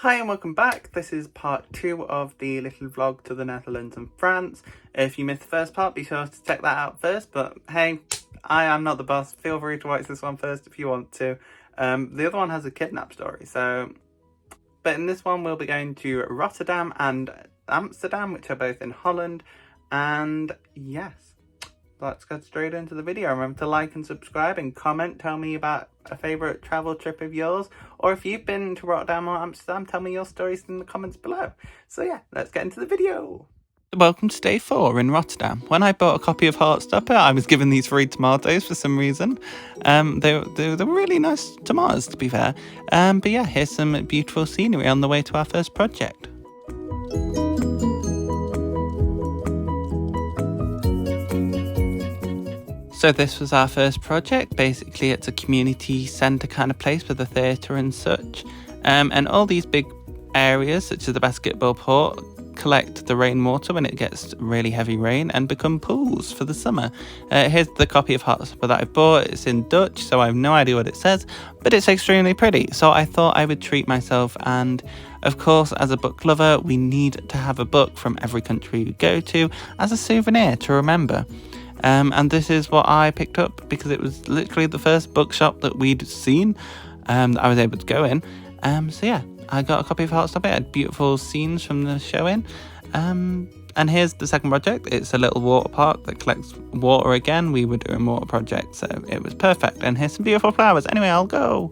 Hi and welcome back. This is part 2 of the little vlog to the Netherlands and France. If you missed the first part, be sure to check that out first. But hey, I am not the boss. Feel free to watch this one first if you want to. The other one has a kidnap story. But in this one, we'll be going to Rotterdam and Amsterdam, which are both in Holland. And yes, let's get straight into the video. Remember to like and subscribe and comment. Tell me about a favourite travel trip of yours. Or if you've been to Rotterdam or Amsterdam, tell me your stories in the comments below. So yeah, let's get into the video. Welcome to day 4 in Rotterdam. When I bought a copy of Heartstopper, I was given these free tomatoes for some reason. They were really nice tomatoes, to be fair. But yeah, here's some beautiful scenery on the way to our first project. So this was our first project. Basically, it's a community centre kind of place with a theatre and such. And all these big areas, such as the basketball court, collect the rainwater when it gets really heavy rain and become pools for the summer. Here's the copy of Heartstopper that I bought. It's in Dutch, so I have no idea what it says, but it's extremely pretty. So I thought I would treat myself, and of course, as a book lover, we need to have a book from every country we go to as a souvenir to remember. And this is what I picked up because it was literally the first bookshop that we'd seen that I was able to go in. So yeah, I got a copy of Heartstopper. It had beautiful scenes from the showing. And here's the second project. It's a little water park that collects water again. We were doing water projects, so it was perfect. And here's some beautiful flowers. Anyway, I'll go.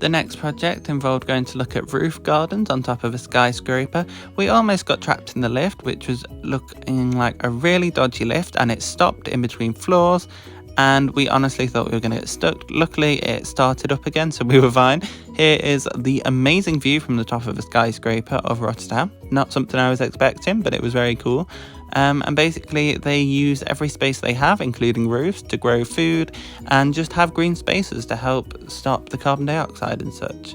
The next project involved going to look at roof gardens on top of a skyscraper. We almost got trapped in the lift, which was looking like a really dodgy lift, and it stopped in between floors, and we honestly thought we were going to get stuck. Luckily, it started up again, so we were fine. Here is the amazing view from the top of a skyscraper of Rotterdam. Not something I was expecting, but it was very cool. And basically they use every space they have, including roofs, to grow food and just have green spaces to help stop the carbon dioxide and such.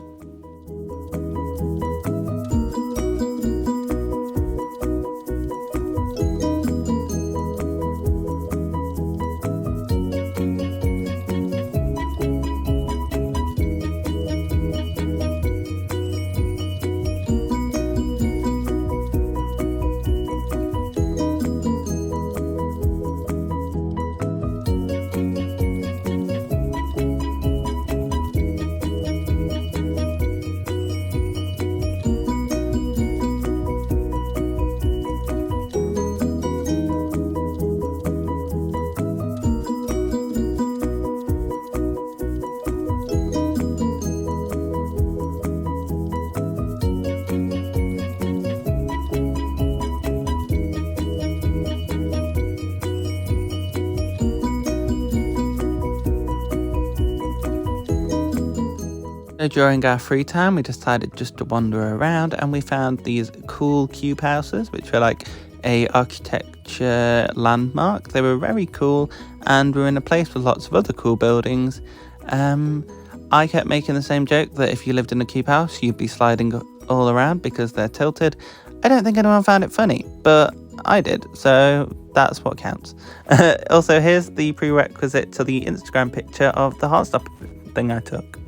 During our free time, we decided just to wander around, and we found these cool cube houses, which were like a architecture landmark. They were very cool, and we were in a place with lots of other cool buildings. I kept making the same joke that if you lived in a cube house, you'd be sliding all around because they're tilted. I don't think anyone found it funny, but I did, so that's what counts. Also, here's the prerequisite to the Instagram picture of the Heartstopper thing I took.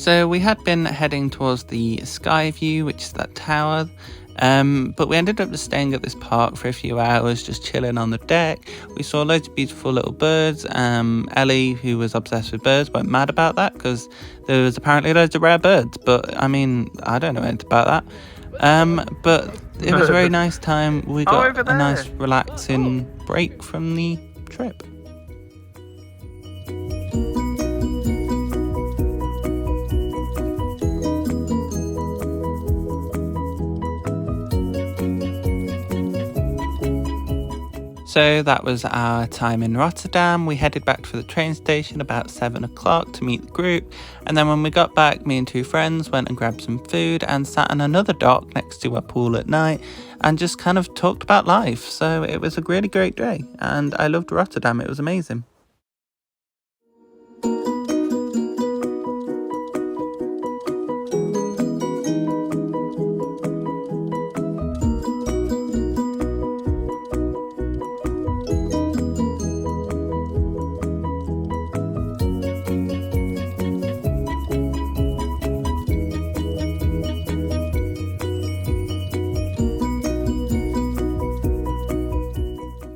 So we had been heading towards the Sky View, which is that tower, but we ended up just staying at this park for a few hours, just chilling on the deck. We saw loads of beautiful little birds. Ellie, who was obsessed with birds, went mad about that because there was apparently loads of rare birds, but I mean, I don't know anything about that. But it was a very nice time. We got a nice relaxing break from the trip. So that was our time in Rotterdam. We headed back to the train station about 7 o'clock to meet the group. And then when we got back, me and 2 friends went and grabbed some food and sat on another dock next to a pool at night and just kind of talked about life. So it was a really great day and I loved Rotterdam. It was amazing.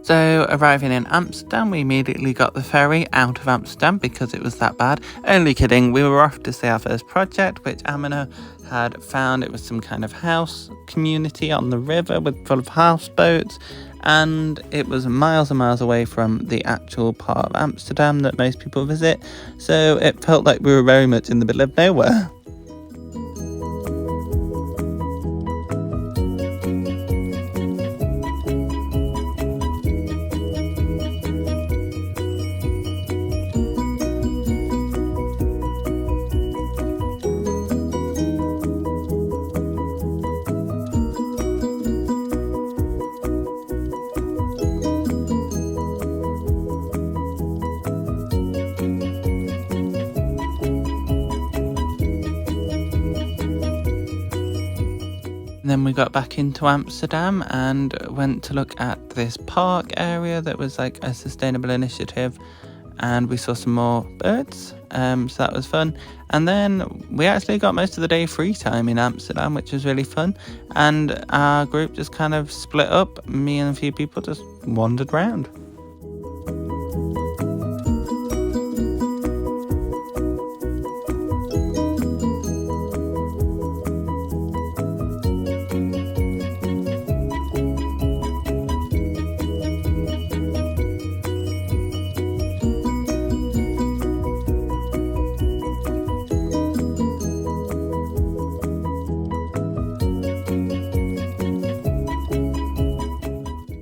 So arriving in Amsterdam, we immediately got the ferry out of Amsterdam because it was that bad. Only kidding, we were off to see our first project, which Amina had found. It was some kind of house community on the river full of houseboats, and it was miles and miles away from the actual part of Amsterdam that most people visit. So it felt like we were very much in the middle of nowhere. Then we got back into Amsterdam and went to look at this park area that was like a sustainable initiative, and we saw some more birds, so that was fun. And then we actually got most of the day free time in Amsterdam, which was really fun, and our group just kind of split up. Me and a few people just wandered around.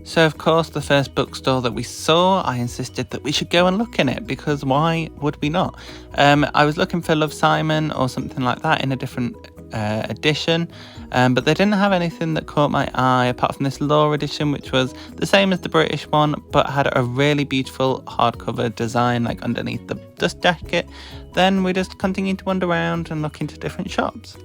So of course the first bookstore that we saw, I insisted that we should go and look in it because why would we not? I was looking for Love, Simon or something like that in a different edition, but they didn't have anything that caught my eye apart from this Law edition, which was the same as the British one but had a really beautiful hardcover design like underneath the dust jacket. Then we just continued to wander around and look into different shops.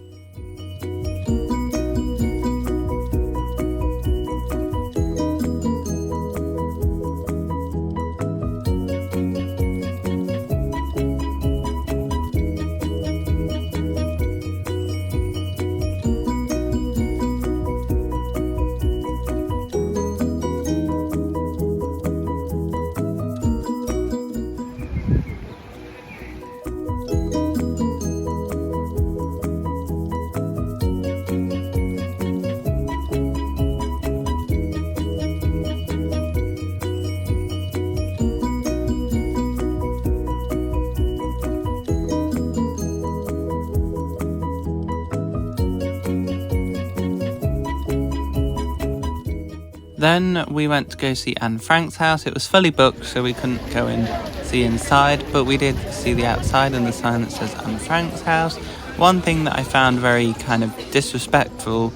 Then we went to go see Anne Frank's house. It was fully booked, so we couldn't go and see inside, but we did see the outside and the sign that says Anne Frank's house. One thing that I found very kind of disrespectful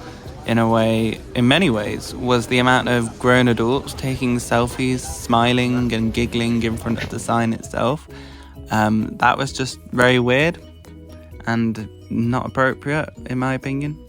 in many ways, was the amount of grown adults taking selfies, smiling and giggling in front of the sign itself. That was just very weird and not appropriate, in my opinion.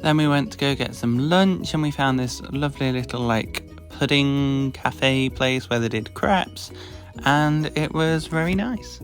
Then we went to go get some lunch and we found this lovely little like pudding cafe place where they did crepes, and it was very nice.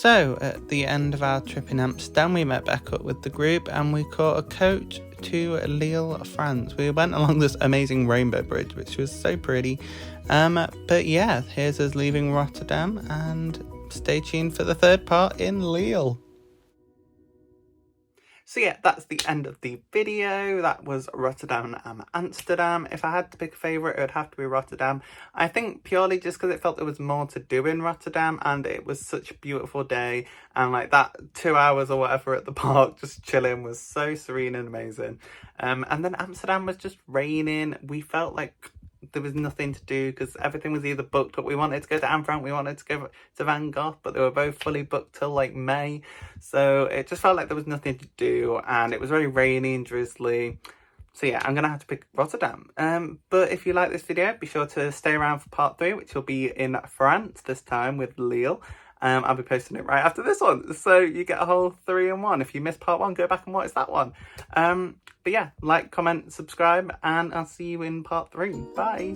So at the end of our trip in Amsterdam, we met back up with the group and we caught a coach to Lille, France. We went along this amazing rainbow bridge, which was so pretty. But yeah, here's us leaving Rotterdam, and stay tuned for the third part in Lille. So yeah, that's the end of the video. That was Rotterdam Amsterdam. If I had to pick a favourite, it would have to be Rotterdam. I think purely just because it felt there was more to do in Rotterdam, and it was such a beautiful day, and like that 2 hours or whatever at the park just chilling was so serene and amazing. And then Amsterdam was just raining. We felt like there was nothing to do because everything was either booked up. We wanted to go to Anne Frank, we wanted to go to Van Gogh, but they were both fully booked till like May. So it just felt like there was nothing to do, and it was very rainy and drizzly. So yeah, I'm going to have to pick Rotterdam. But if you like this video, be sure to stay around for part 3, which will be in France this time with Lille. I'll be posting it right after this one, so you get a whole 3 in 1. If you missed part 1, go back and watch that one. But yeah, like, comment, subscribe, and I'll see you in part 3. Bye.